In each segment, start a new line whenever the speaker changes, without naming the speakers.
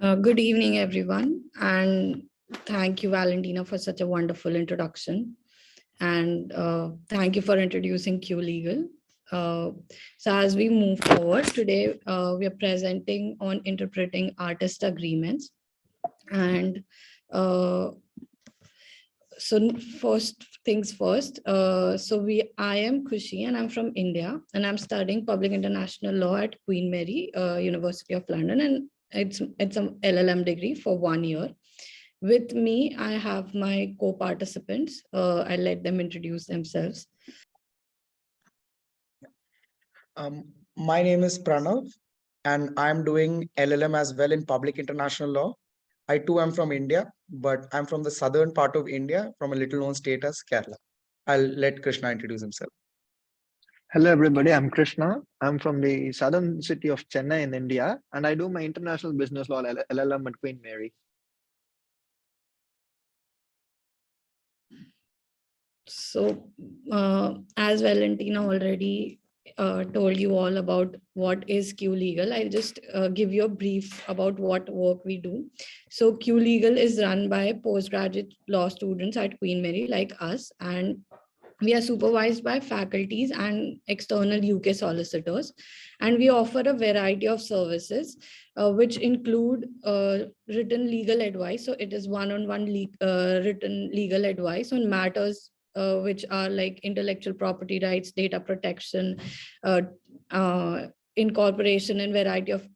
Good evening, everyone, and thank you, Valentina, for such a wonderful introduction. And thank you for introducing qLegal. So as we move forward, today we are presenting on interpreting artist agreements. And so first things first, I am Khushi and I'm from India, and I'm studying public international law at Queen Mary University of London, and it's an LLM degree for 1 year. With me, I have my co-participants. I'll let them introduce themselves.
My name is Pranav, and I'm doing LLM as well in public international law. I too am from India, but I'm from the southern part of India, from a little known state as Kerala. I'll let Krishna introduce himself.
Hello, everybody. I'm Krishna. I'm from the southern city of Chennai in India, and I do my international business law LLM at Queen Mary.
So as Valentina already told you all about what is qLegal, I'll just give you a brief about what work we do. So qLegal is run by postgraduate law students at Queen Mary like us, and we are supervised by faculties and external UK solicitors, and we offer a variety of services, which include written legal advice. So it is one-on-one written legal advice on matters which are like intellectual property rights, data protection, incorporation, and variety of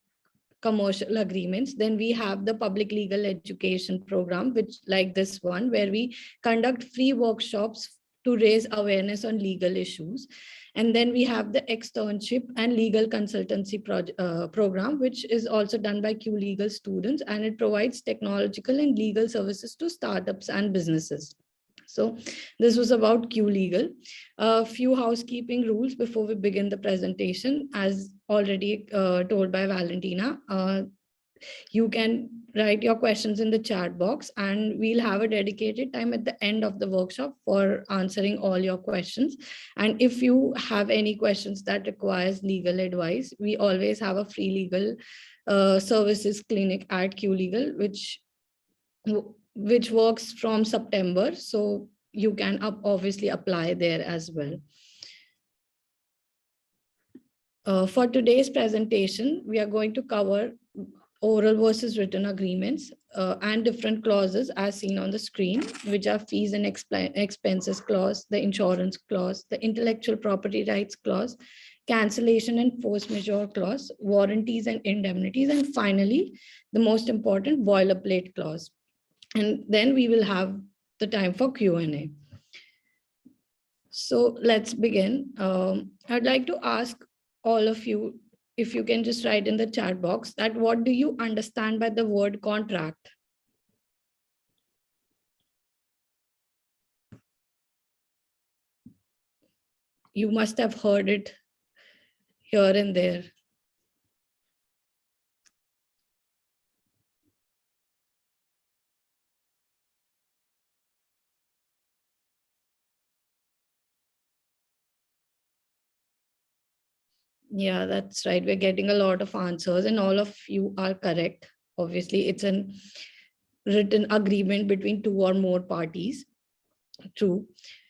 commercial agreements. Then we have the public legal education program, which like this one, where we conduct free workshops to raise awareness on legal issues. And then we have the externship and legal consultancy program, which is also done by qLegal students, and it provides technological and legal services to startups and businesses. So this was about qLegal. A few housekeeping rules before we begin the presentation. As already told by Valentina, you can write your questions in the chat box, and we'll have a dedicated time at the end of the workshop for answering all your questions. And if you have any questions that requires legal advice, we always have a free legal services clinic at qLegal, which works from September. So you can obviously apply there as well. For today's presentation, we are going to cover oral versus written agreements and different clauses as seen on the screen, which are fees and expenses clause, the insurance clause, the intellectual property rights clause, cancellation and force majeure clause, warranties and indemnities, and finally, the most important, boilerplate clause. And then we will have the time for Q&A. So let's begin. I'd like to ask all of you, if you can just write in the chat box that what do you understand by the word contract? You must have heard it here and there. Yeah, that's right. We're getting a lot of answers, and all of you are correct. Obviously, it's a written agreement between two or more parties. True.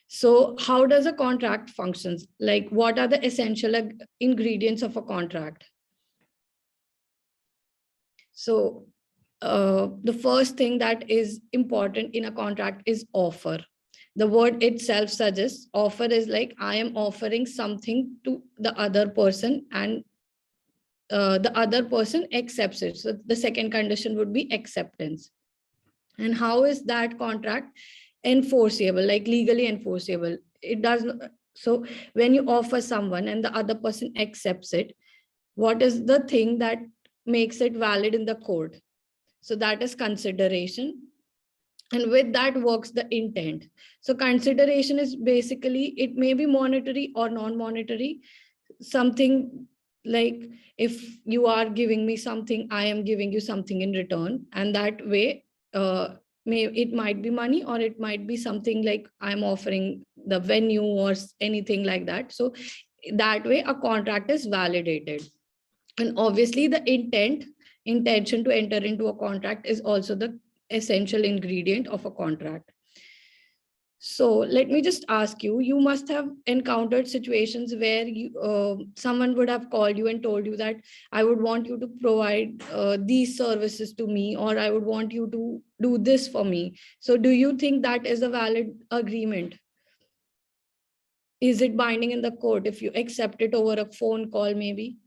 So how does a contract functions? Like, what are the essential ingredients of a contract? So the first thing that is important in a contract is offer. The word itself suggests offer is like I am offering something to the other person, and the other person accepts it. So the second condition would be acceptance. And how is that contract enforceable, like legally enforceable? It does not. So when you offer someone and the other person accepts it, what is the thing that makes it valid in the court? So that is consideration. And with that works the intent. So consideration is basically, it may be monetary or non-monetary. Something like, if you are giving me something, I am giving you something in return. And that way, it might be money, or it might be something like I'm offering the venue or anything like that. So that way a contract is validated. And obviously the intent intention to enter into a contract is also the essential ingredient of a contract. So let me just ask you, you must have encountered situations where someone would have called you and told you that I would want you to provide these services to me, or I would want you to do this for me. So do you think that is a valid agreement? Is it binding in the court if you accept it over a phone call maybe?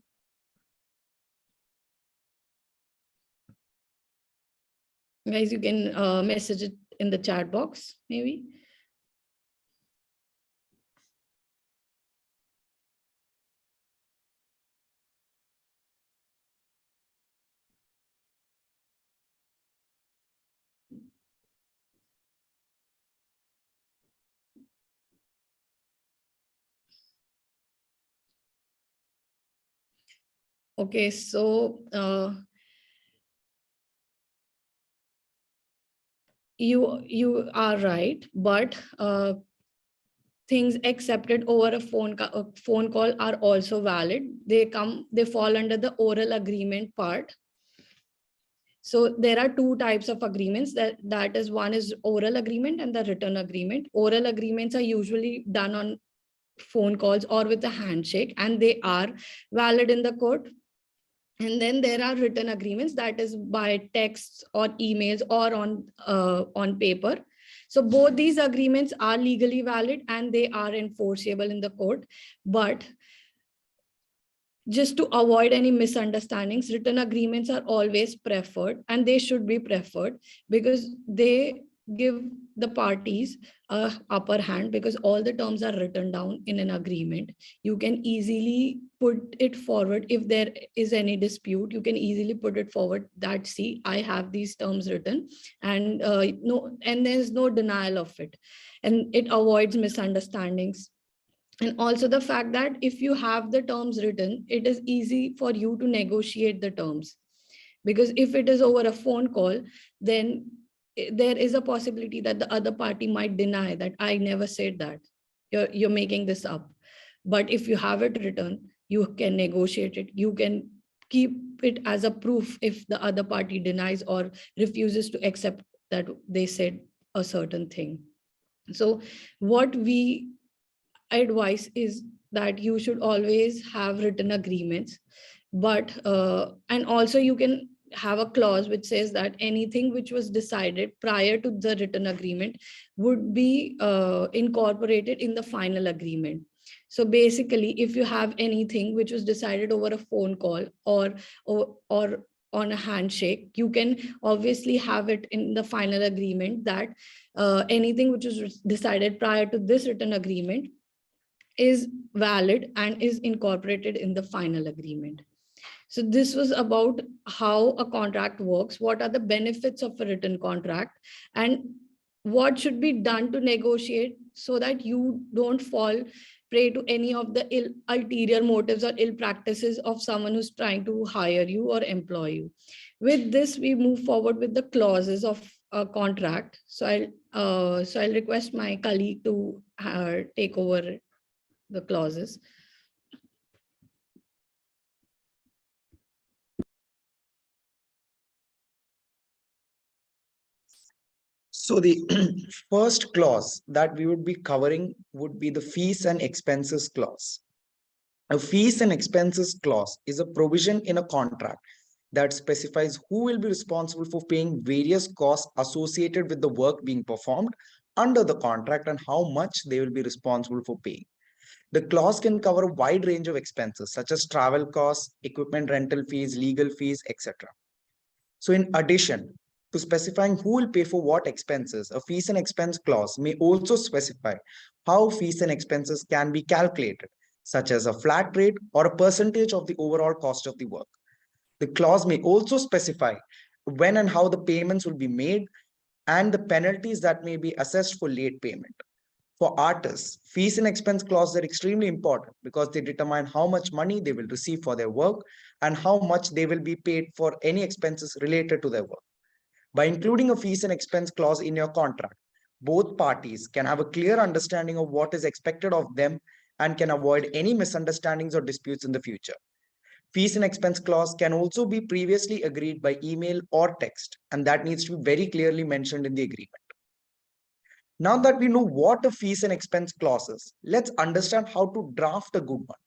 Guys, you can message it in the chat box maybe. Okay, so you are right, but things accepted over a phone call are also valid. They fall under the oral agreement part. So there are two types of agreements. That is, one is oral agreement and the written agreement. Oral agreements are usually done on phone calls or with a handshake, and they are valid in the court. And then there are written agreements, that is by texts or emails or on paper. So both these agreements are legally valid and they are enforceable in the court. But just to avoid any misunderstandings, written agreements are always preferred, and they should be preferred because they give the parties a upper hand, because all the terms are written down in an agreement. You can easily put it forward. If there is any dispute, you can easily put it forward that, see, I have these terms written, and there's no denial of it, and it avoids misunderstandings. And also the fact that if you have the terms written, it is easy for you to negotiate the terms. Because if it is over a phone call, then there is a possibility that the other party might deny that I never said that. You're making this up. But if you have it written, you can negotiate it. You can keep it as a proof if the other party denies or refuses to accept that they said a certain thing. So what we advice is that you should always have written agreements, but and also you can have a clause which says that anything which was decided prior to the written agreement would be incorporated in the final agreement. So basically, if you have anything which was decided over a phone call or on a handshake, you can obviously have it in the final agreement that anything which was decided prior to this written agreement is valid and is incorporated in the final agreement. So this was about how a contract works, what are the benefits of a written contract, and what should be done to negotiate so that you don't fall prey to any of the ulterior motives or ill practices of someone who's trying to hire you or employ you. With this, we move forward with the clauses of a contract. So I'll request my colleague to take over the clauses.
So the first clause that we would be covering would be the fees and expenses clause. A fees and expenses clause is a provision in a contract that specifies who will be responsible for paying various costs associated with the work being performed under the contract and how much they will be responsible for paying. The clause can cover a wide range of expenses such as travel costs, equipment rental fees, legal fees, etc. So in addition to specifying who will pay for what expenses, a fees and expense clause may also specify how fees and expenses can be calculated, such as a flat rate or a percentage of the overall cost of the work. The clause may also specify when and how the payments will be made and the penalties that may be assessed for late payment. For artists, fees and expense clauses are extremely important because they determine how much money they will receive for their work and how much they will be paid for any expenses related to their work. By including a fees and expense clause in your contract, both parties can have a clear understanding of what is expected of them and can avoid any misunderstandings or disputes in the future. Fees and expense clause can also be previously agreed by email or text, and that needs to be very clearly mentioned in the agreement. Now that we know what a fees and expense clause is, let's understand how to draft a good one.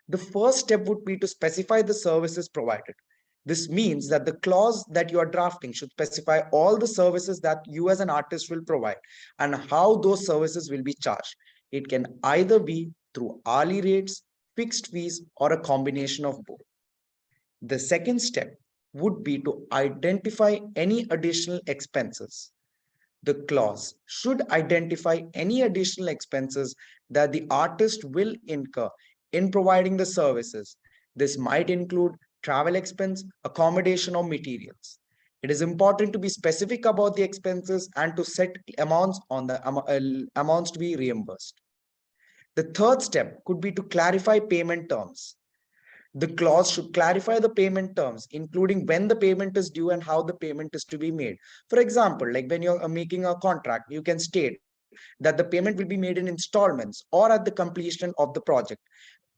The first step would be to specify the services provided. This means that the clause that you are drafting should specify all the services that you as an artist will provide and how those services will be charged. It can either be through hourly rates, fixed fees, or a combination of both. The second step would be to identify any additional expenses. The clause should identify any additional expenses that the artist will incur in providing the services. This might include travel expense, accommodation, or materials. It is important to be specific about the expenses and to set amounts on the amounts to be reimbursed. The third step could be to clarify payment terms. The clause should clarify the payment terms, including when the payment is due and how the payment is to be made. For example, like when you're making a contract, you can state that the payment will be made in installments or at the completion of the project.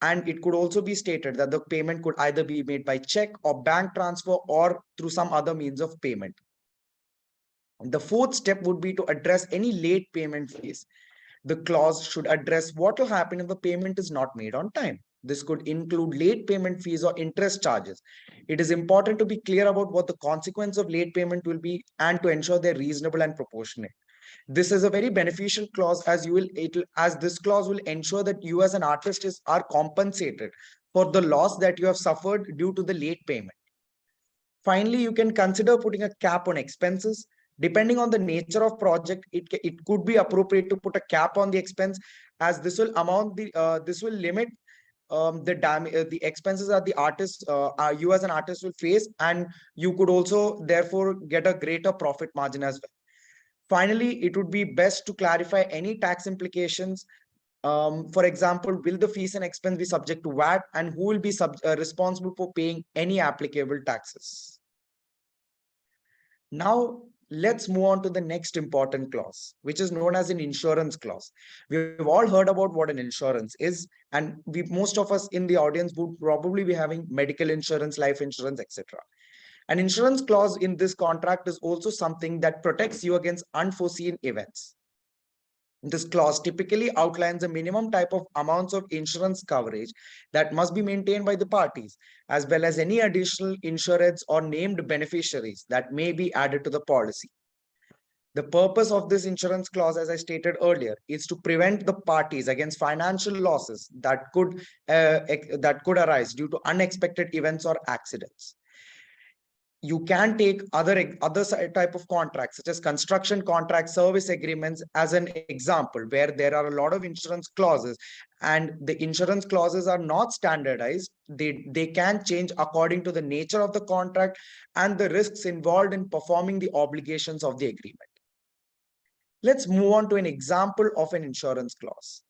And it could also be stated that the payment could either be made by check or bank transfer or through some other means of payment. The fourth step would be to address any late payment fees. The clause should address what will happen if the payment is not made on time. This could include late payment fees or interest charges. It is important to be clear about what the consequence of late payment will be and to ensure they're reasonable and proportionate. This is a very beneficial clause as this clause will ensure that you as an artist are compensated for the loss that you have suffered due to the late payment. Finally, you can consider putting a cap on expenses. Depending on the nature of project, it could be appropriate to put a cap on the expense, as this will limit the expenses that the artist you as an artist will face, and you could also therefore get a greater profit margin as well. Finally, it would be best to clarify any tax implications. For example, will the fees and expense be subject to VAT, and who will be responsible for paying any applicable taxes? Now, let's move on to the next important clause, which is known as an insurance clause. We've all heard about what an insurance is, and most of us in the audience would probably be having medical insurance, life insurance, etc. An insurance clause in this contract is also something that protects you against unforeseen events. This clause typically outlines a minimum type of amounts of insurance coverage that must be maintained by the parties, as well as any additional insureds or named beneficiaries that may be added to the policy. The purpose of this insurance clause, as I stated earlier, is to prevent the parties against financial losses that could arise due to unexpected events or accidents. You can take other type of contracts, such as construction contracts, service agreements, as an example, where there are a lot of insurance clauses, and the insurance clauses are not standardized. They can change according to the nature of the contract and the risks involved in performing the obligations of the agreement. Let's move on to an example of an insurance clause.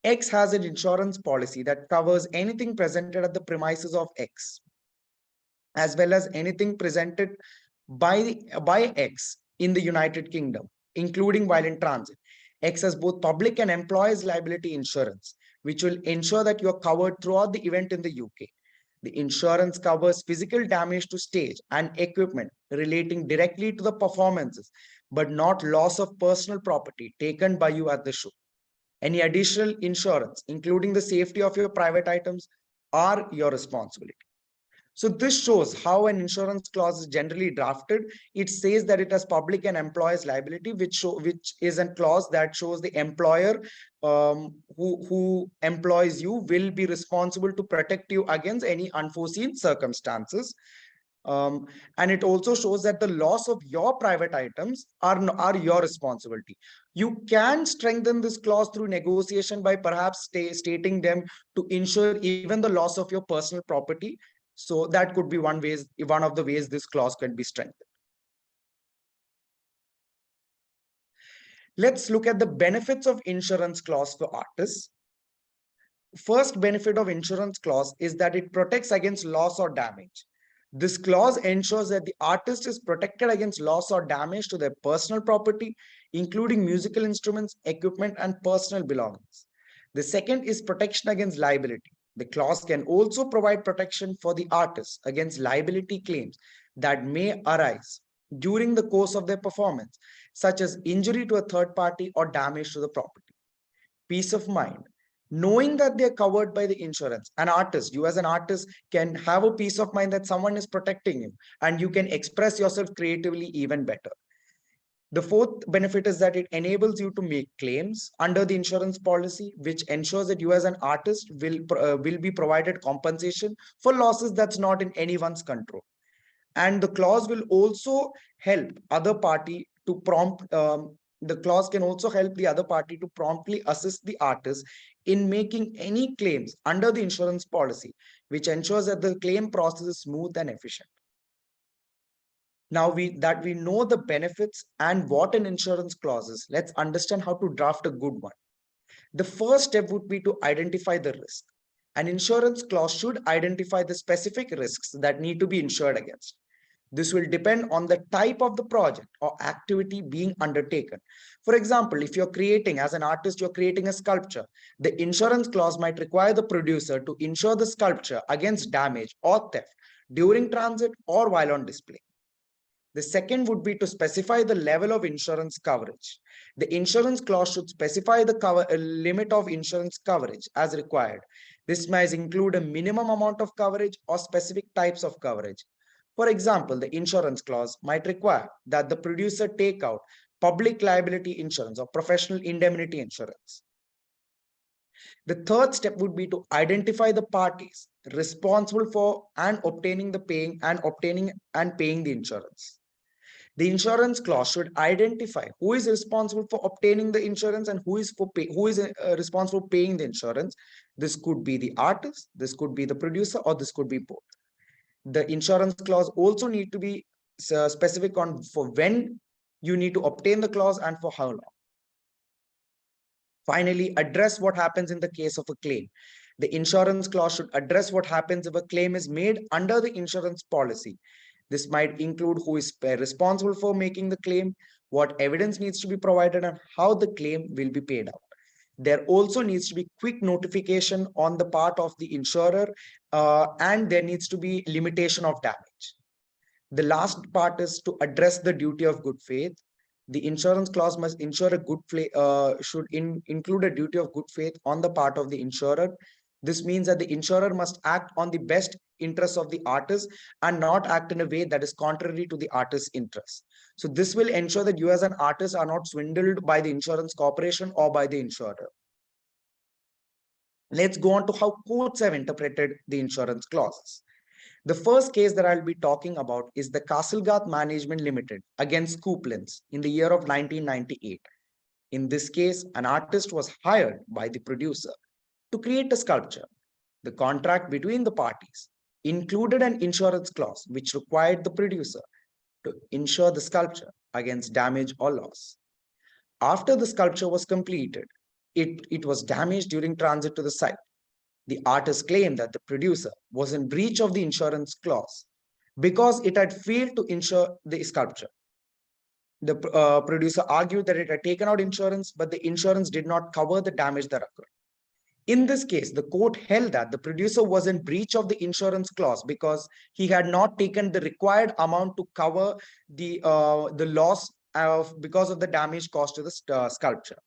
X has an insurance policy that covers anything presented at the premises of X, as well as anything presented by X in the United Kingdom, including while in transit. X has both public and employees liability insurance, which will ensure that you are covered throughout the event in the UK. The insurance covers physical damage to stage and equipment relating directly to the performances, but not loss of personal property taken by you at the show. Any additional insurance, including the safety of your private items, are your responsibility. So this shows how an insurance clause is generally drafted. It says that it has public and employees liability, which is a clause that shows the employer who employs you will be responsible to protect you against any unforeseen circumstances. And it also shows that the loss of your private items are your responsibility. You can strengthen this clause through negotiation by perhaps stating them to ensure even the loss of your personal property. So that could be one of the ways this clause can be strengthened. Let's look at the benefits of insurance clause for artists. First benefit of insurance clause is that it protects against loss or damage. This clause ensures that the artist is protected against loss or damage to their personal property, including musical instruments, equipment, and personal belongings. The second is protection against liability. The clause can also provide protection for the artist against liability claims that may arise during the course of their performance, such as injury to a third party or damage to the property. Peace of mind. Knowing that they're covered by the insurance, an artist, you as an artist can have a peace of mind that someone is protecting you and you can express yourself creatively even better. The fourth benefit is that it enables you to make claims under the insurance policy, which ensures that you as an artist will be provided compensation for losses that's not in anyone's control. And the clause will also help other party to the clause can also help the other party to promptly assist the artist in making any claims under the insurance policy, which ensures that the claim process is smooth and efficient. Now we know the benefits and what an insurance clause is, let's understand how to draft a good one. The first step would be to identify the risk. An insurance clause should identify the specific risks that need to be insured against. This will depend on the type of the project or activity being undertaken. For example, if you're creating, as an artist, you're creating a sculpture, the insurance clause might require the producer to insure the sculpture against damage or theft during transit or while on display. The second would be to specify the level of insurance coverage. The insurance clause should specify the limit of insurance coverage as required. This might include a minimum amount of coverage or specific types of coverage. For example, the insurance clause might require that the producer take out public liability insurance or professional indemnity insurance. The third step would be to identify the parties responsible for obtaining paying the insurance. The insurance clause should identify who is responsible for obtaining the insurance and who is responsible for paying the insurance. This could be the artist, this could be the producer, or this could be both. The insurance clause also need to be specific on for when you need to obtain the clause and for how long. Finally, address what happens in the case of a claim. The insurance clause should address what happens if a claim is made under the insurance policy. This might include who is responsible for making the claim, what evidence needs to be provided, and how the claim will be paid out. There also needs to be quick notification on the part of the insurer, and there needs to be limitation of damage. The last part is to address the duty of good faith. The insurance clause must ensure include a duty of good faith on the part of the insurer. This means that the insurer must act on the best interests of the artist and not act in a way that is contrary to the artist's interests. So this will ensure that you as an artist are not swindled by the insurance corporation or by the insurer. Let's go on to how courts have interpreted the insurance clauses. The first case that I'll be talking about is the Castlegarth Management Limited against Couplands in the year of 1998. In this case, an artist was hired by the producer to create a sculpture. The contract between the parties included an insurance clause which required the producer to insure the sculpture against damage or loss. After the sculpture was completed, it was damaged during transit to the site. The artist claimed that the producer was in breach of the insurance clause because it had failed to insure the sculpture. The producer argued that it had taken out insurance, but the insurance did not cover the damage that occurred. In this case, the court held that the producer was in breach of the insurance clause because he had not taken the required amount to cover the loss because of the damage caused to the sculpture.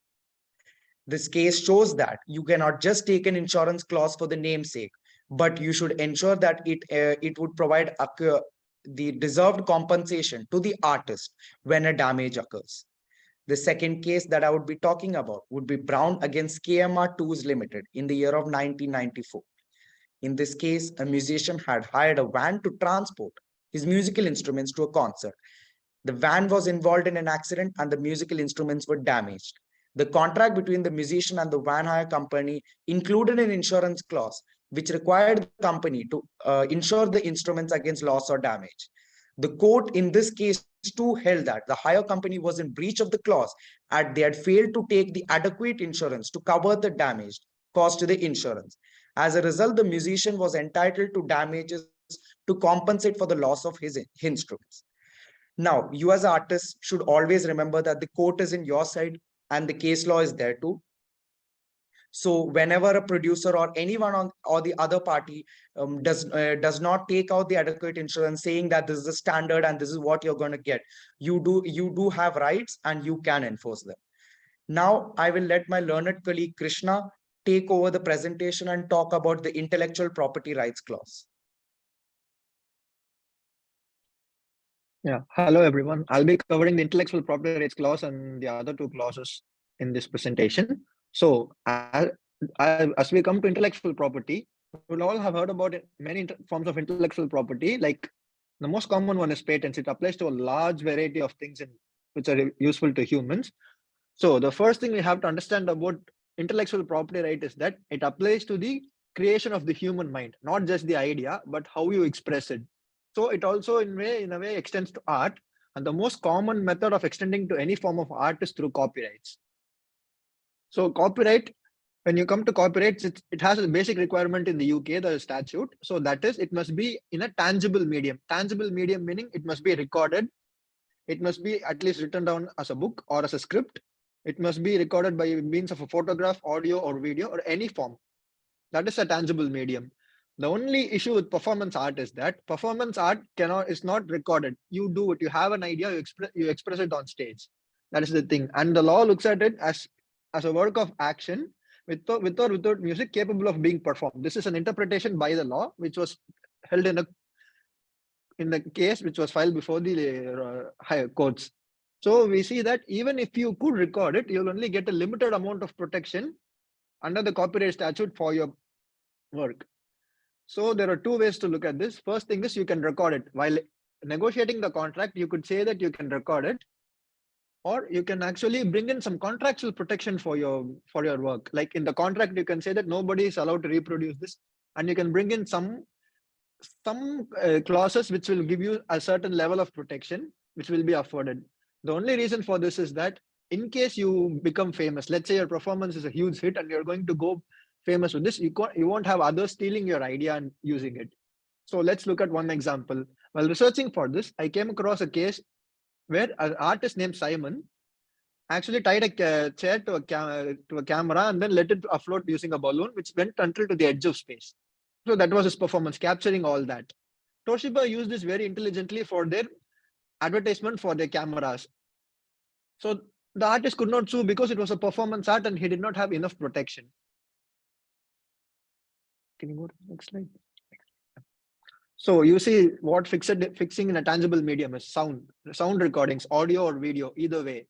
This case shows that you cannot just take an insurance clause for the namesake, but you should ensure that it would provide the deserved compensation to the artist when a damage occurs. The second case that I would be talking about would be Brown against KMR Tours Limited in the year of 1994. In this case, a musician had hired a van to transport his musical instruments to a concert. The van was involved in an accident and the musical instruments were damaged. The contract between the musician and the van hire company included an insurance clause which required the company to insure the instruments against loss or damage. The court in this case too held that the hire company was in breach of the clause and they had failed to take the adequate insurance to cover the damage caused to the insurance. As a result, the musician was entitled to damages to compensate for the loss of his instruments. Now, you as artists should always remember that the court is in your side and the case law is there too. So whenever a producer or anyone on or the other party does not take out the adequate insurance, saying that this is the standard and this is what you're going to get, you do have rights and you can enforce them. Now I will let my learned colleague Krishna take over the presentation and talk about the intellectual property rights clause.
Yeah, hello everyone. I'll be covering the intellectual property rights clause and the other two clauses in this presentation. So as we come to intellectual property, we'll all have heard about many forms of intellectual property. Like the most common one is patents. It applies to a large variety of things which are useful to humans. So the first thing we have to understand about intellectual property right is that it applies to the creation of the human mind, not just the idea, but how you express it. So it also in a way extends to art, and the most common method of extending to any form of art is through copyrights. So copyright, when you come to copyrights, it has a basic requirement in the UK, the statute. So that is, it must be in a tangible medium. Tangible medium meaning it must be recorded. It must be at least written down as a book or as a script. It must be recorded by means of a photograph, audio, or video, or any form. That is a tangible medium. The only issue with performance art is that performance art is not recorded. You do it. You have an idea. You express it on stage. That is the thing. And the law looks at it as a work of action with or without music capable of being performed. This is an interpretation by the law, which was held in the case which was filed before the higher courts. So we see that even if you could record it, you'll only get a limited amount of protection under the copyright statute for your work. So there are two ways to look at this. First thing is you can record it. While negotiating the contract, you could say that you can record it, or you can actually bring in some contractual protection for your work. Like in the contract, you can say that nobody is allowed to reproduce this, and you can bring in some clauses which will give you a certain level of protection which will be afforded. The only reason for this is that in case you become famous, let's say your performance is a huge hit and you're going to go famous with this, you won't have others stealing your idea and using it. So let's look at one example. While researching for this, I came across a case where an artist named Simon actually tied a chair to a camera and then let it afloat using a balloon, which went until to the edge of space. So that was his performance, capturing all that. Toshiba used this very intelligently for their advertisement for their cameras. So the artist could not sue because it was a performance art and he did not have enough protection. Can you go to the next slide? So you see what fixing in a tangible medium is sound recordings, audio or video, either way,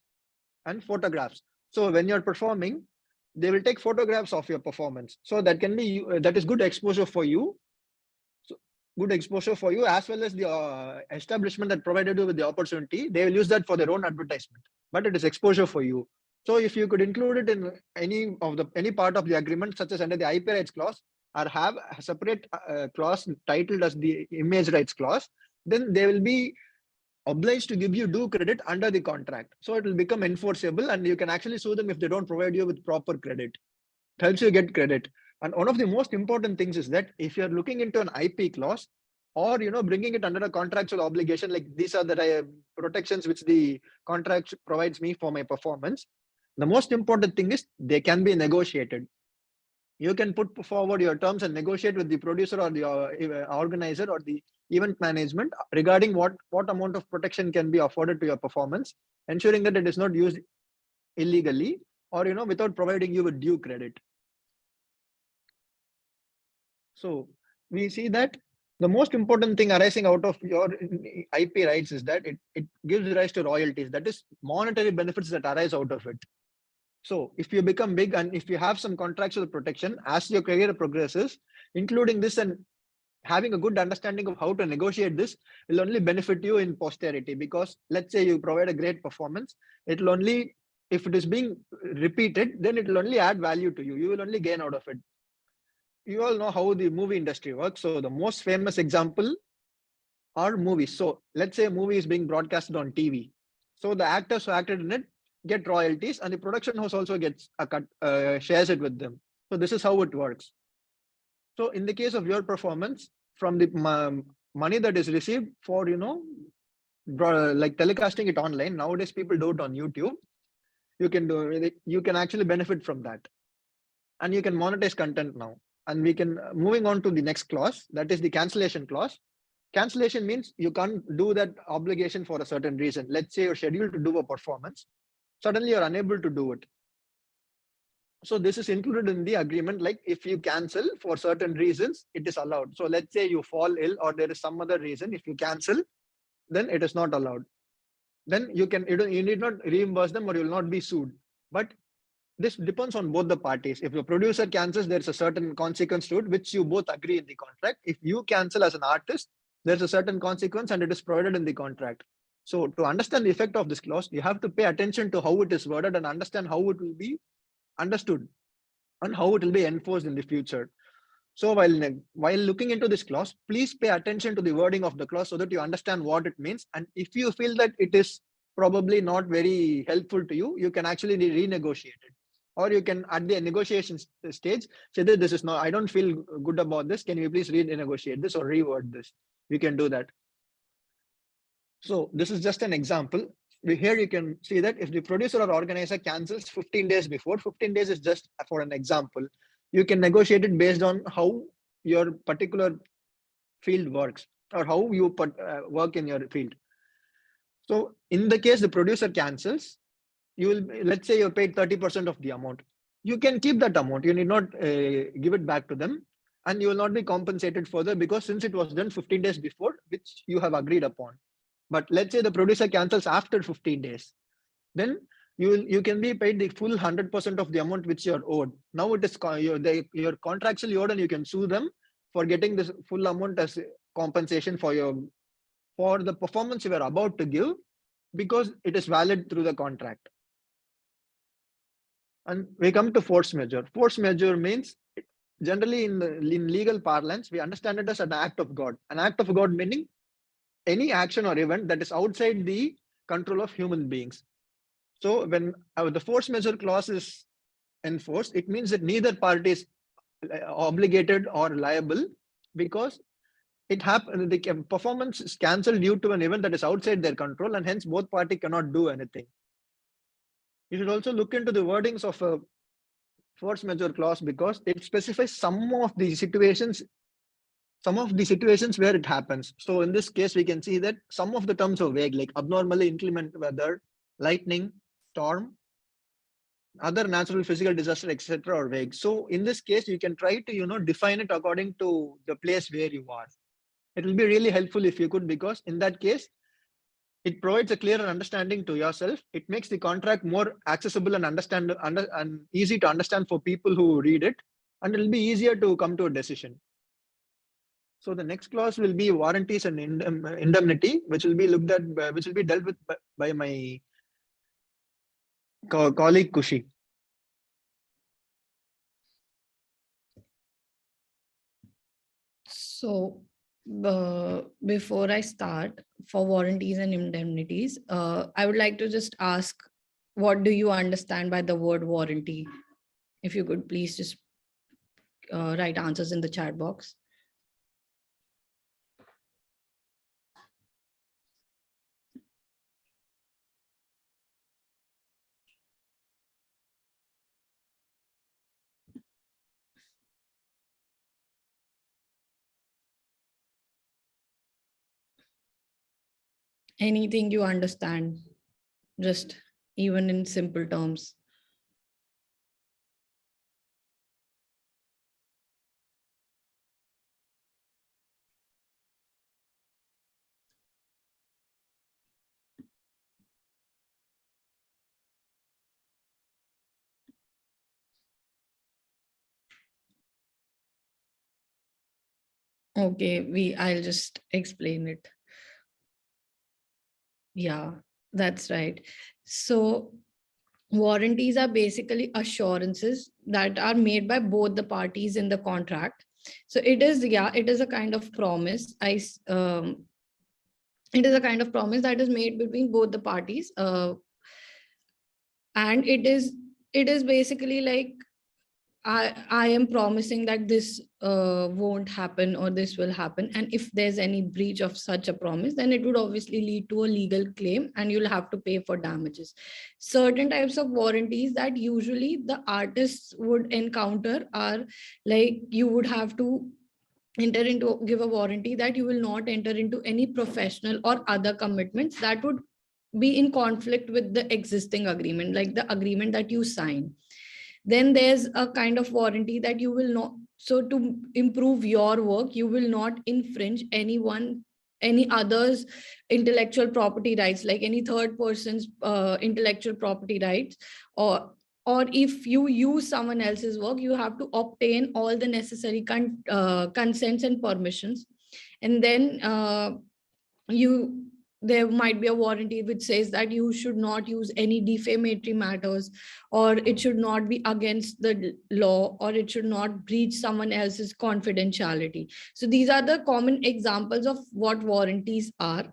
and photographs. So when you're performing, they will take photographs of your performance. So that can be that is good exposure for you. So good exposure for you, as well as the establishment that provided you with the opportunity. They will use that for their own advertisement, but it is exposure for you. So if you could include it in any part of the agreement, such as under the IP rights clause, or have a separate clause titled as the image rights clause, then they will be obliged to give you due credit under the contract. So it will become enforceable and you can actually sue them if they don't provide you with proper credit. It helps you get credit. And one of the most important things is that if you're looking into an IP clause or bringing it under a contractual obligation, like these are the protections which the contract provides me for my performance, the most important thing is they can be negotiated. You can put forward your terms and negotiate with the producer or the organizer or the event management regarding what amount of protection can be afforded to your performance, ensuring that it is not used illegally or without providing you with due credit. So we see that the most important thing arising out of your IP rights is that it gives rise to royalties, that is monetary benefits that arise out of it. So if you become big and if you have some contractual protection as your career progresses, including this and having a good understanding of how to negotiate this will only benefit you in posterity, because let's say you provide a great performance, it will only, if it is being repeated, then it will only add value to you. You will only gain out of it. You all know how the movie industry works. So the most famous example are movies. So let's say a movie is being broadcasted on TV. So the actors who acted in it get royalties and the production house also gets a cut, shares it with them. So this is how it works. So in the case of your performance, from the money that is received for, like telecasting it online, nowadays people do it on YouTube. You can actually benefit from that. and you can monetize content now. And we can moving on to the next clause, that is the cancellation clause. Cancellation means you can't do that obligation for a certain reason. Let's say you're scheduled to do a performance, suddenly you're unable to do it. So this is included in the agreement. Like if you cancel for certain reasons, it is allowed. So let's say you fall ill or there is some other reason, if you cancel, then it is not allowed. Then you need not reimburse them or you will not be sued. But this depends on both the parties. If the producer cancels, there's a certain consequence to it, which you both agree in the contract. If you cancel as an artist, there's a certain consequence and it is provided in the contract. So to understand the effect of this clause, you have to pay attention to how it is worded and understand how it will be understood and how it will be enforced in the future. So while looking into this clause, please pay attention to the wording of the clause so that you understand what it means. And if you feel that it is probably not very helpful to you, you can actually renegotiate it. Or you can, at the negotiation stage, say that this is not, I don't feel good about this. Can you please renegotiate this or reword this? You can do that. So this is just an example. Here you can see that if the producer or organizer cancels 15 days before, 15 days is just for an example. You can negotiate it based on how your particular field works or how you work in your field. So in the case the producer cancels, you will, let's say you're paid 30% of the amount. You can keep that amount. You need not give it back to them, and you will not be compensated further because since it was done 15 days before, which you have agreed upon. But let's say the producer cancels after 15 days, then you can be paid the full 100% of the amount which you're owed. Now it is you're contractually owed, and you can sue them for getting this full amount as compensation for the performance you were about to give, because it is valid through the contract. And we come to force majeure. Force majeure means, generally in legal parlance, we understand it as an act of God. An act of God meaning any action or event that is outside the control of human beings. So when the force majeure clause is enforced, it means that neither party is obligated or liable, because it happened, the performance is cancelled due to an event that is outside their control, and hence both parties cannot do anything. You should also look into the wordings of a force majeure clause, because it specifies some of the situations where it happens. So in this case, we can see that some of the terms are vague, like abnormally inclement weather, lightning, storm, other natural physical disaster, etc. are vague. So in this case, you can try to define it according to the place where you are. It will be really helpful if you could, because in that case, it provides a clearer understanding to yourself. It makes the contract more accessible and and easy to understand for people who read it, and it will be easier to come to a decision. So the next clause will be warranties and indemnity, which will be dealt with by my colleague Kushi.
So before I start, for warranties and indemnities, I would like to just ask, what do you understand by the word warranty? If you could please just write answers in the chat box. Anything you understand, just even in simple terms. Okay, I'll just explain it. Yeah, that's right. So warranties are basically assurances that are made by both the parties in the contract. So it is a kind of promise. It is a kind of promise that is made between both the parties, and it is basically like I am promising that this won't happen or this will happen. And if there's any breach of such a promise, then it would obviously lead to a legal claim and you'll have to pay for damages. Certain types of warranties that usually the artists would encounter are like you would have to give a warranty that you will not enter into any professional or other commitments that would be in conflict with the existing agreement, like the agreement that you sign. Then there's a kind of warranty that you will not, so to improve your work, you will not infringe any other's intellectual property rights, like any third person's intellectual property rights, or if you use someone else's work, you have to obtain all the necessary consents and permissions. And then there might be a warranty which says that you should not use any defamatory matters, or it should not be against the law, or it should not breach someone else's confidentiality. So these are the common examples of what warranties are.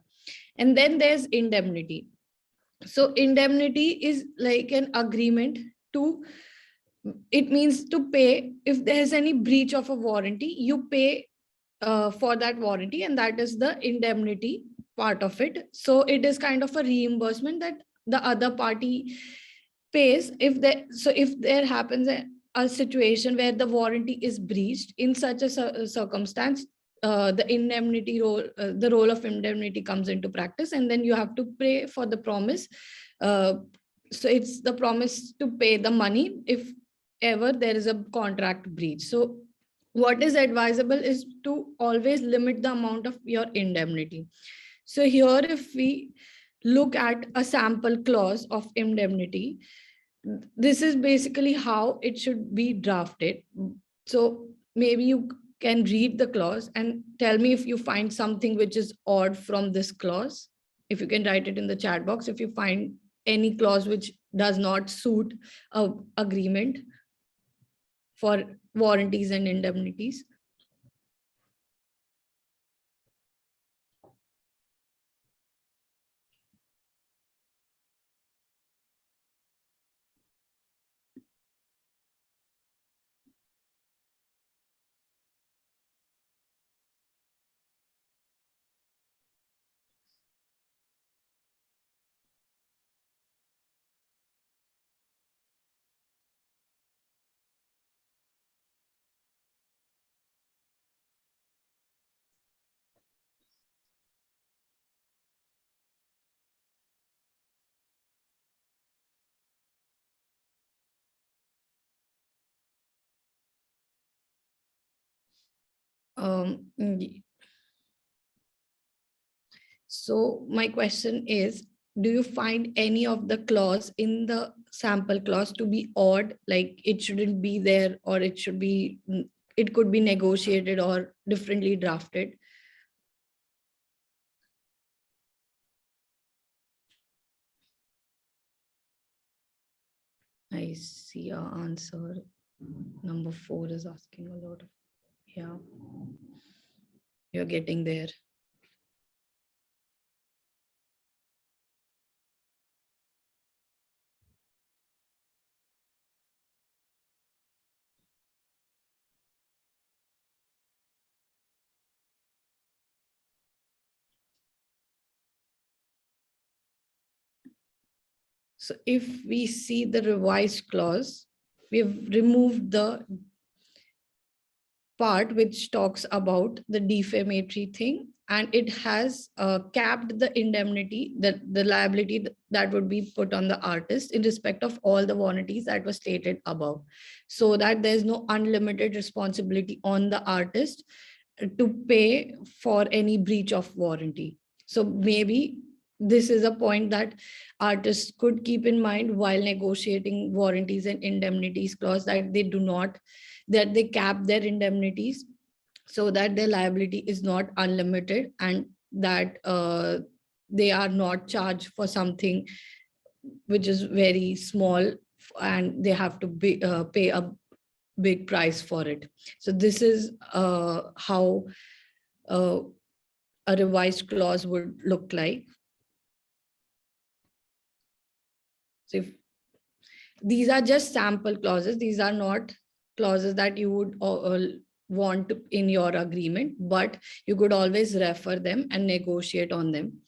And then there's indemnity. So indemnity is like an agreement to, it means to pay if there's any breach of a warranty, you pay for that warranty, and that is the indemnity part of it. So it is kind of a reimbursement that the other party pays if there happens a situation where the warranty is breached. In such a circumstance, the role of indemnity comes into practice, and then you have to pay for the promise. So it's the promise to pay the money if ever there is a contract breach. So what is advisable is to always limit the amount of your indemnity. So here, if we look at a sample clause of indemnity, this is basically how it should be drafted. So maybe you can read the clause and tell me if you find something which is odd from this clause. If you can write it in the chat box, if you find any clause which does not suit a agreement for warranties and indemnities. So my question is, do you find any of the clause in the sample clause to be odd, like it shouldn't be there, or it should be, it could be negotiated or differently drafted? I see your answer. Number 4 is asking a lot of, yeah, you're getting there. So if we see the revised clause, we've removed the part which talks about the defamatory thing, and it has capped the indemnity, the liability that would be put on the artist in respect of all the warranties that were stated above, so that there's no unlimited responsibility on the artist to pay for any breach of warranty. So maybe this is a point that artists could keep in mind while negotiating warranties and indemnities clause, that they cap their indemnities so that their liability is not unlimited, and that they are not charged for something which is very small and they have to pay a big price for it. So this is how a revised clause would look like. So if these are just sample clauses, these are not clauses that you would want in your agreement, but you could always refer them and negotiate on them.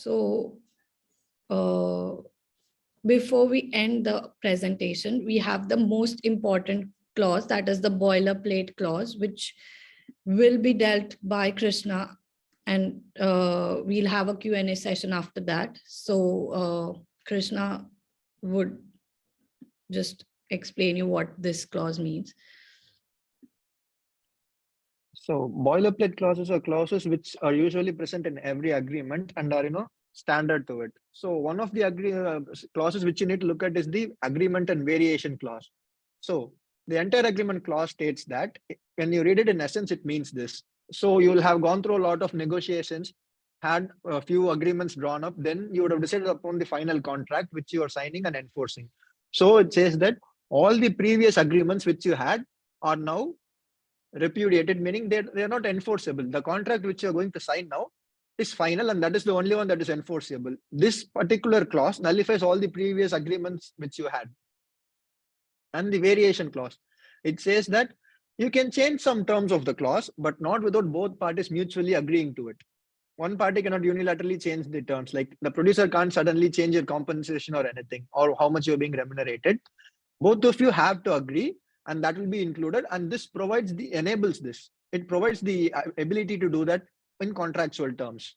So before we end the presentation, we have the most important clause, that is the boilerplate clause, which will be dealt by Krishna, and we'll have a Q&A session after that. So Krishna would just explain you what this clause means.
So boilerplate clauses are clauses which are usually present in every agreement and are, standard to it. So one of the clauses which you need to look at is the agreement and variation clause. So the entire agreement clause states that when you read it, in essence, it means this. So you'll have gone through a lot of negotiations, had a few agreements drawn up, then you would have decided upon the final contract which you are signing and enforcing. So it says that all the previous agreements which you had are now repudiated, meaning they are not enforceable. The contract which you're going to sign now is final, and that is the only one that is enforceable. This particular clause nullifies all the previous agreements which you had. And the variation clause, it says that you can change some terms of the clause, but not without both parties mutually agreeing to it. One party cannot unilaterally change the terms, like the producer can't suddenly change your compensation or anything, or how much you're being remunerated. Both of you have to agree, and that will be included. And this enables this. It provides the ability to do that in contractual terms.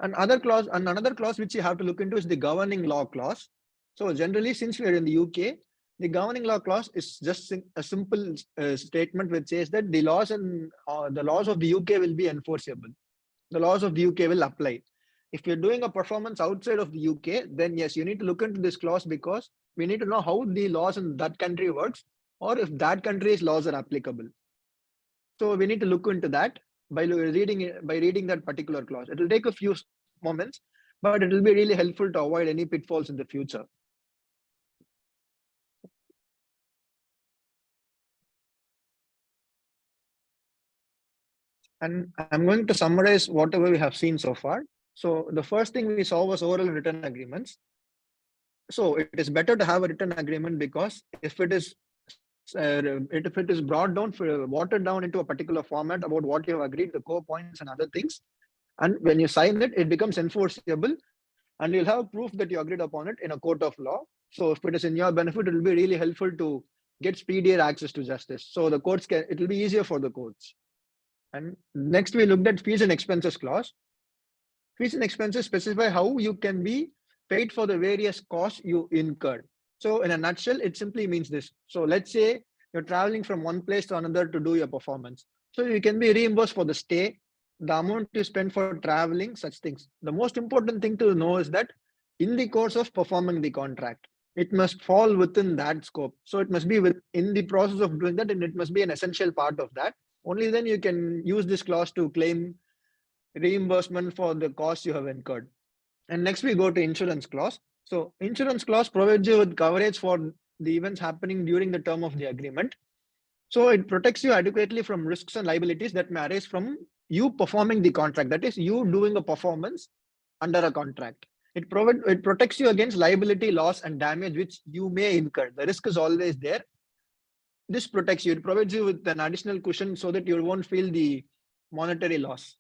Another clause which you have to look into is the governing law clause. So generally, since we are in the UK, the governing law clause is just a simple statement which says that the laws of the UK will be enforceable. The laws of the UK will apply. If you're doing a performance outside of the UK, then yes, you need to look into this clause, because we need to know how the laws in that country works, or if that country's laws are applicable. So we need to look into that by reading that particular clause. It will take a few moments, but it will be really helpful to avoid any pitfalls in the future. And I'm going to summarize whatever we have seen so far. So the first thing we saw was oral and written agreements. So it is better to have a written agreement, because if it is watered down into a particular format about what you have agreed, the core points and other things, and when you sign it, it becomes enforceable, and you'll have proof that you agreed upon it in a court of law. So if it is in your benefit, it will be really helpful to get speedier access to justice. So it will be easier for the courts. And next, we looked at fees and expenses clause. Fees and expenses specify how you can be paid for the various costs you incurred. So in a nutshell, it simply means this. So let's say you're traveling from one place to another to do your performance. So you can be reimbursed for the stay, the amount you spend for traveling, such things. The most important thing to know is that in the course of performing the contract, it must fall within that scope. So it must be in the process of doing that, and it must be an essential part of that. Only then you can use this clause to claim reimbursement for the costs you have incurred. And next we go to insurance clause. So insurance clause provides you with coverage for the events happening during the term of the agreement. So it protects you adequately from risks and liabilities that may arise from you performing the contract. That is, you doing a performance under a contract. It protects you against liability, loss, and damage which you may incur. The risk is always there. This protects you. It provides you with an additional cushion so that you won't feel the monetary loss.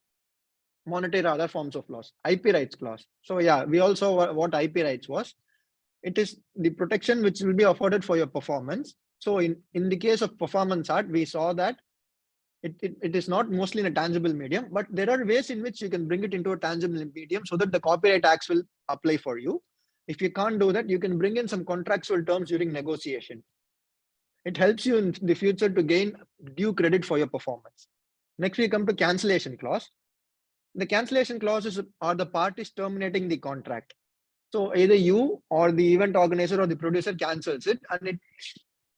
Monetary or other forms of loss. IP rights clause. So yeah, we all saw what IP rights was. It is the protection which will be afforded for your performance. So in the case of performance art, we saw that it is not mostly in a tangible medium, but there are ways in which you can bring it into a tangible medium so that the copyright acts will apply for you. If you can't do that, you can bring in some contractual terms during negotiation. It helps you in the future to gain due credit for your performance. Next, we come to cancellation clause. The cancellation clauses are the parties terminating the contract. So either you or the event organizer or the producer cancels it, and it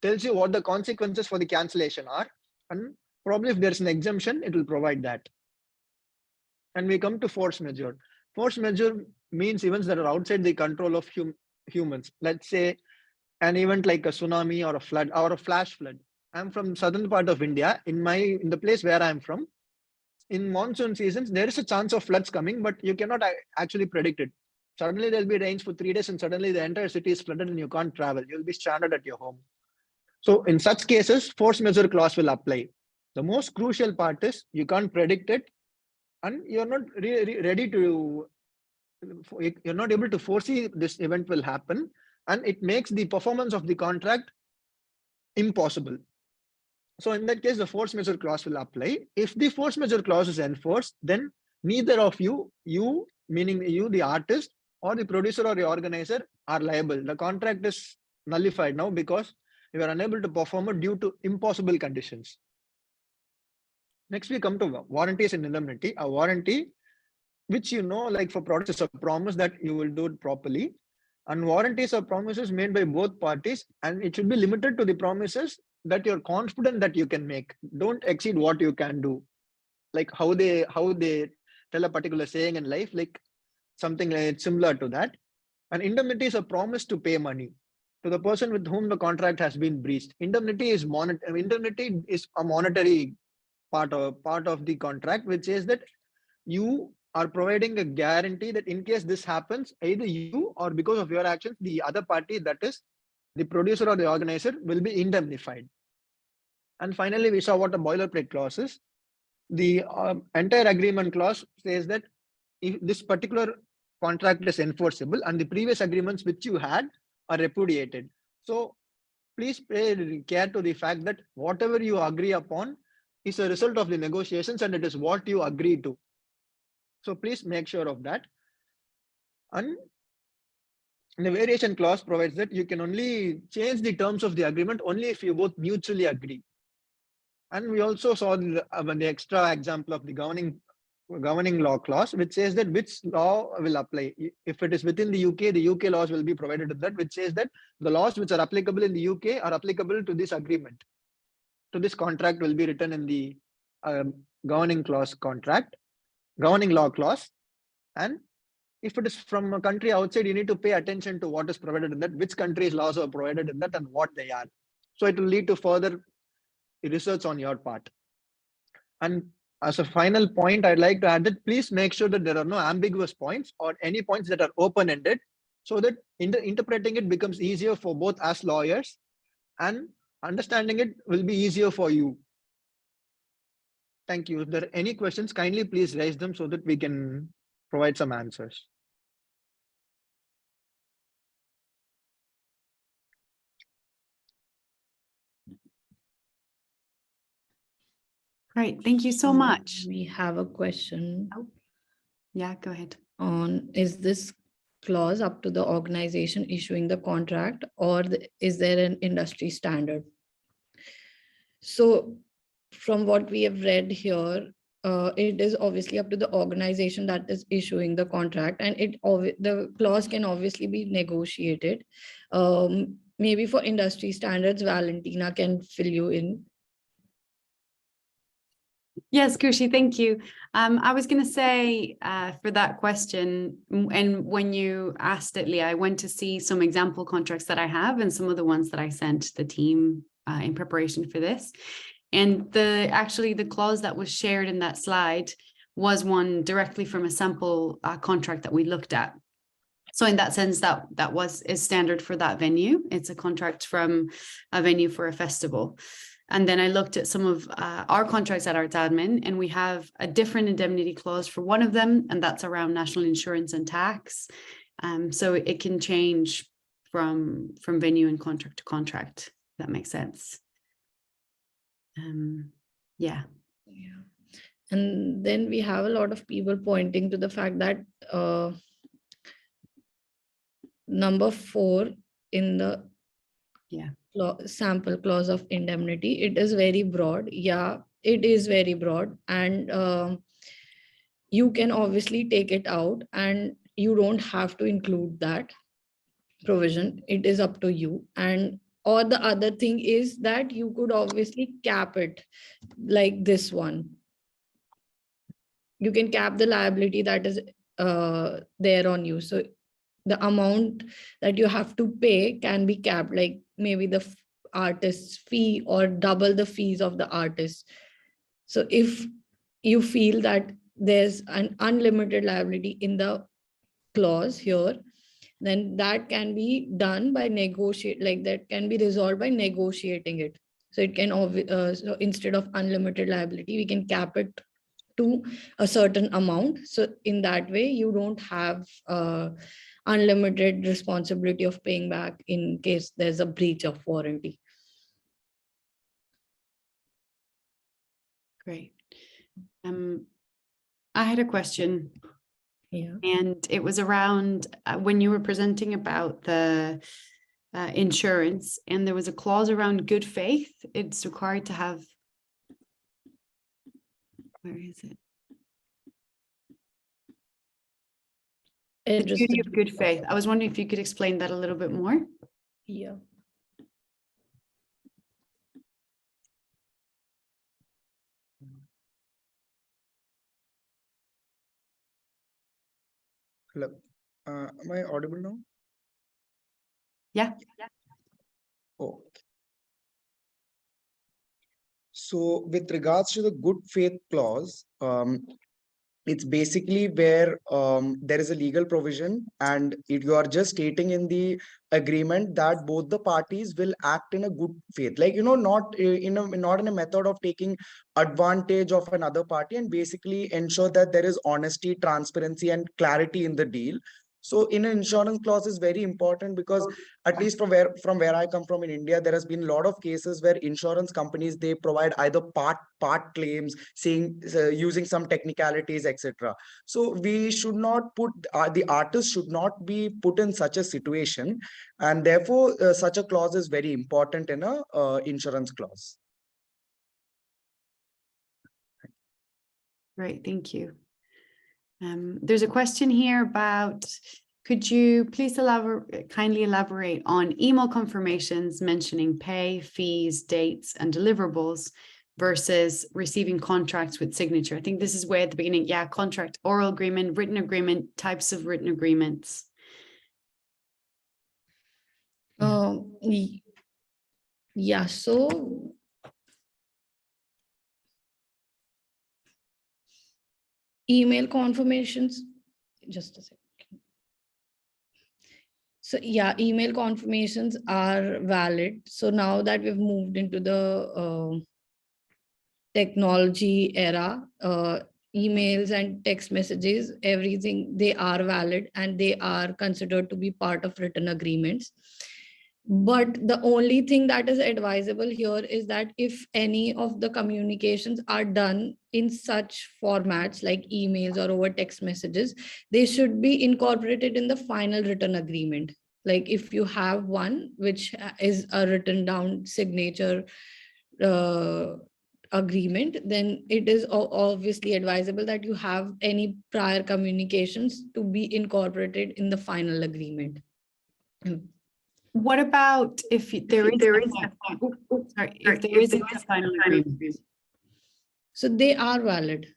tells you what the consequences for the cancellation are. And probably if there's an exemption, it will provide that. And we come to force majeure. force majeure means events that are outside the control of humans. Let's say an event like a tsunami or a flood or a flash flood. I'm from southern part of India. In the place where I'm from, in monsoon seasons, there is a chance of floods coming, but you cannot actually predict it. Suddenly there'll be rains for 3 days and suddenly the entire city is flooded and you can't travel. You'll be stranded at your home. So in such cases, force majeure clause will apply. The most crucial part is you can't predict it and you're not ready to, you're not able to foresee this event will happen, and it makes the performance of the contract impossible. So in that case, the force majeure clause will apply. If the force majeure clause is enforced, then neither of you meaning you, the artist, or the producer or the organizer are liable. The contract is nullified now because you are unable to perform it due to impossible conditions. Next, we come to warranties and indemnity. A warranty, which like for products, is a promise that you will do it properly. And warranties are promises made by both parties, and it should be limited to the promises that you're confident that you can make. Don't exceed what you can do. Like how they tell a particular saying in life, like something like similar to that. And indemnity is a promise to pay money to the person with whom the contract has been breached. Indemnity is a monetary part of the contract, which says that you are providing a guarantee that in case this happens, either you or because of your actions, the other party, that is the producer or the organizer, will be indemnified. And finally, we saw what a boilerplate clause is. The entire agreement clause says that if this particular contract is enforceable and the previous agreements which you had are repudiated. So please pay care to the fact that whatever you agree upon is a result of the negotiations and it is what you agree to. So please make sure of that. And the variation clause provides that you can only change the terms of the agreement only if you both mutually agree. And we also saw the extra example of the governing law clause, which says that which law will apply. If it is within the UK laws will be provided with that, which says that the laws which are applicable in the UK are applicable to this agreement. To this contract will be written in the governing law clause. And if it is from a country outside, you need to pay attention to what is provided in that, which country's laws are provided in that, and what they are. So it will lead to further research on your part. And as a final point, I'd like to add that please make sure that there are no ambiguous points or any points that are open-ended, so that interpreting it becomes easier for both as lawyers, and understanding it will be easier for you. Thank you. If there are any questions, kindly please raise them so that we can provide some answers.
Great, thank you so much.
We have a question.
Oh, yeah, go ahead.
On is this clause up to the organization issuing the contract, or is there an industry standard? So from what we have read here, it is obviously up to the organization that is issuing the contract, and the clause can obviously be negotiated. Maybe for industry standards, Valentina can fill you in.
Yes, Kushi, thank you. I was going to say for that question, and when you asked it, Leah, I went to see some example contracts that I have and some of the ones that I sent the team in preparation for this. And actually the clause that was shared in that slide was one directly from a sample contract that we looked at. So in that sense, that is standard for that venue. It's a contract from a venue for a festival. And then I looked at some of our contracts at Arts Admin, and we have a different indemnity clause for one of them, and that's around national insurance and tax. So it can change from venue and contract to contract. If that makes sense. Yeah.
And then we have a lot of people pointing to the fact that number 4 in the sample clause of indemnity, it is very broad. Yeah, it is very broad, and you can obviously take it out, and you don't have to include that provision. It is up to you. And or the other thing is that you could obviously cap it like this one. You can cap the liability that is there on you. So the amount that you have to pay can be capped, like maybe the artist's fee or double the fees of the artist. So if you feel that there's an unlimited liability in the clause here, then that can be done by negotiate, like that can be resolved by negotiating it. So it can, so instead of unlimited liability, we can cap it to a certain amount. So in that way, you don't have unlimited responsibility of paying back in case there's a breach of warranty.
Great. I had a question.
Yeah.
And it was around when you were presenting about the insurance, and there was a clause around good faith. It's required to have, where is it? The duty of good faith. I was wondering if you could explain that a little bit more.
Yeah.
Hello. Am I audible now?
Yeah.
Oh. So with regards to the good faith clause, it's basically where there is a legal provision and you are just stating in the agreement that both the parties will act in a good faith, like, not in a method of taking advantage of another party, and basically ensure that there is honesty, transparency, and clarity in the deal. So in an insurance clause is very important because at least from where I come from in India, there has been a lot of cases where insurance companies, they provide either part claims, saying using some technicalities, etc. So we should not put the artist should not be put in such a situation, and therefore such a clause is very important in a insurance clause.
Great, thank you. There's a question here about, could you please kindly elaborate on email confirmations mentioning pay, fees, dates, and deliverables versus receiving contracts with signature? I think this is way at the beginning. Yeah, contract, oral agreement, written agreement, types of written agreements.
Yeah, so email confirmations, just a second. So yeah, email confirmations are valid. So now that we've moved into the technology era, emails and text messages, everything, they are valid and they are considered to be part of written agreements. But the only thing that is advisable here is that if any of the communications are done in such formats like emails or over text messages, they should be incorporated in the final written agreement. Like if you have one which is a written down signature agreement, then it is obviously advisable that you have any prior communications to be incorporated in the final agreement.
What about if there is a final agreement?
So they are valid.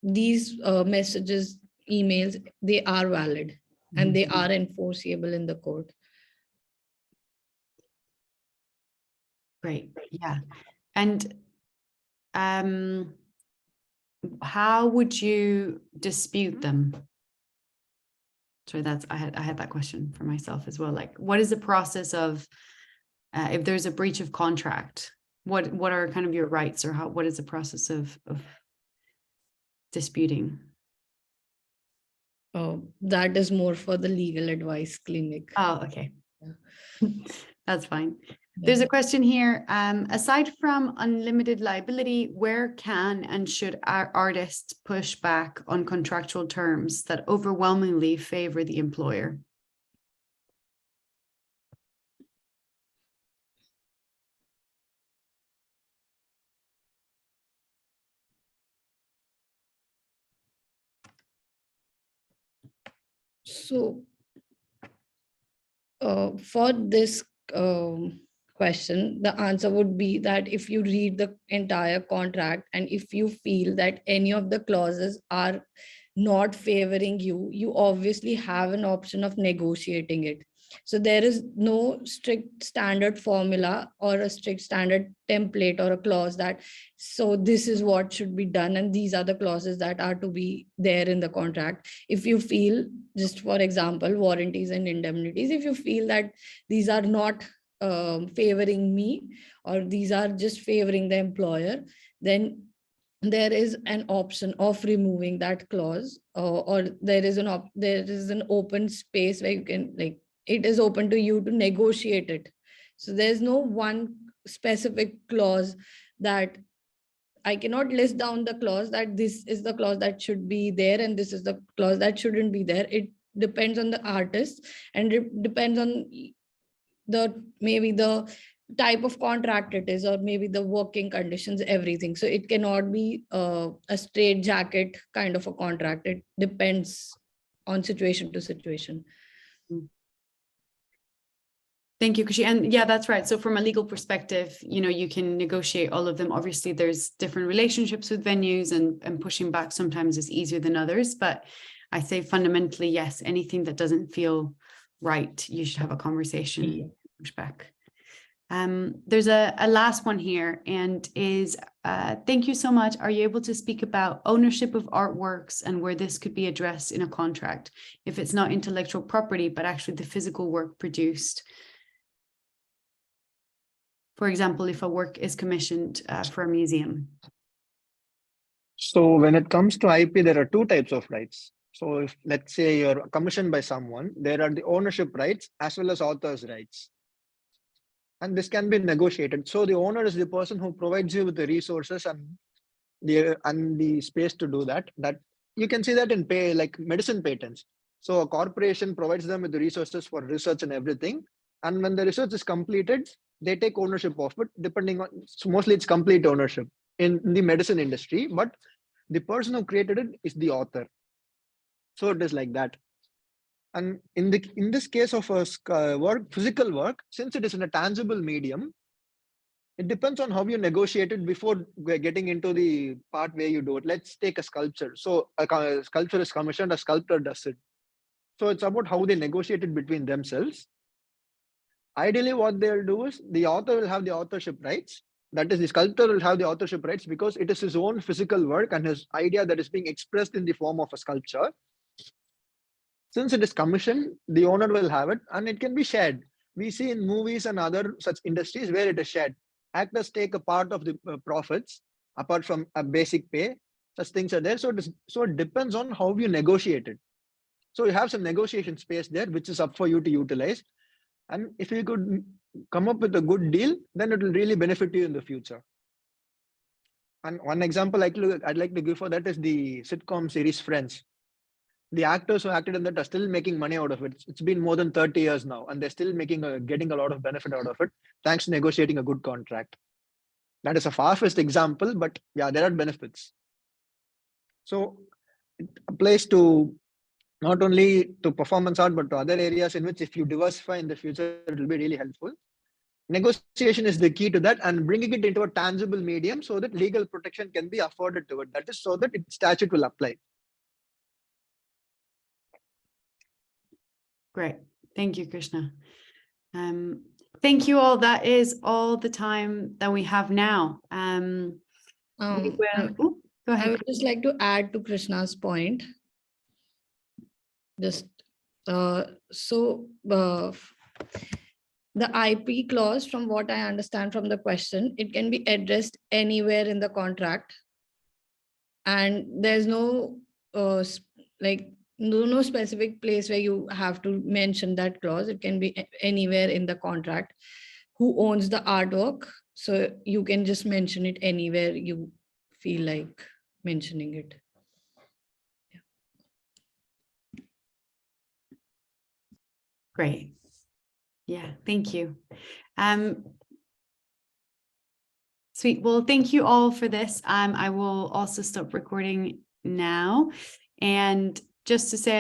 These messages, emails, they are valid and they are enforceable in the court.
Great, yeah. And how would you dispute them? Sorry, I had that question for myself as well. Like, what is the process of if there's a breach of contract? What are kind of your rights, or what is the process of disputing?
Oh, that is more for the legal advice clinic.
Oh, okay. That's fine. There's a question here. Aside from unlimited liability, where can and should our artists push back on contractual terms that overwhelmingly favor the employer?
So for this question, the answer would be that if you read the entire contract and if you feel that any of the clauses are not favoring you, you obviously have an option of negotiating it. So there is no strict standard formula or a strict standard template or a clause that, so this is what should be done and these are the clauses that are to be there in the contract. If you feel, just for example, warranties and indemnities, if you feel that these are not favoring me, or these are just favoring the employer, then there is an option of removing that clause, or there is an open space where you can, like, it is open to you to negotiate it. So there's no one specific clause that I cannot list down the clause that this is the clause that should be there and this is the clause that shouldn't be there. It depends on the artist, and it depends on maybe the type of contract it is, or maybe the working conditions, everything. So it cannot be a straight jacket kind of a contract. It depends on situation to situation.
Thank you, Kushi. And yeah, that's right. So from a legal perspective, you can negotiate all of them. Obviously, there's different relationships with venues, and pushing back sometimes is easier than others. But I say fundamentally, yes, anything that doesn't feel right, you should have a conversation, push back. There's a last one here, and is thank you so much. Are you able to speak about ownership of artworks and where this could be addressed in a contract if it's not intellectual property, but actually the physical work produced? For example, if a work is commissioned for a museum.
So when it comes to IP, there are two types of rights. So if, let's say, you're commissioned by someone, there are the ownership rights as well as author's rights. And this can be negotiated. So the owner is the person who provides you with the resources and the space to do that. That you can see that in like medicine patents. So a corporation provides them with the resources for research and everything. And when the research is completed, they take ownership of it, depending on, mostly it's complete ownership in the medicine industry, but the person who created it is the author. So it is like that. And in this case of a physical work, since it is in a tangible medium, it depends on how you negotiate it before we're getting into the part where you do it. Let's take a sculpture. So a sculpture is commissioned, a sculptor does it. So it's about how they negotiate it between themselves. Ideally, what they'll do is the author will have the authorship rights. That is, the sculptor will have the authorship rights because it is his own physical work and his idea that is being expressed in the form of a sculpture. Since it is commissioned, the owner will have it and it can be shared. We see in movies and other such industries where it is shared. Actors take a part of the profits apart from a basic pay. Such things are there. So it depends on how you negotiate it. So you have some negotiation space there, which is up for you to utilize. And if you could come up with a good deal, then it will really benefit you in the future. And one example I'd like to give for that is the sitcom series Friends. The actors who acted in that are still making money out of it. It's been more than 30 years now, and they're still getting a lot of benefit out of it, thanks to negotiating a good contract. That is a far-fetched example, but yeah, there are benefits. So it applies to not only to performance art, but to other areas in which if you diversify in the future, it will be really helpful. Negotiation is the key to that, and bringing it into a tangible medium so that legal protection can be afforded to it. That is so that statute will apply.
Great. Thank you, Krishna. Thank you all. That is all the time that we have now. Go ahead.
I would just like to add to Krishna's point. Just the IP clause, from what I understand from the question, it can be addressed anywhere in the contract, and there's no no specific place where you have to mention that clause. It can be anywhere in the contract. Who owns the artwork? So you can just mention it anywhere you feel like mentioning it.
Great. Yeah, thank you. Sweet. Well, thank you all for this. I will also stop recording now. And just to say,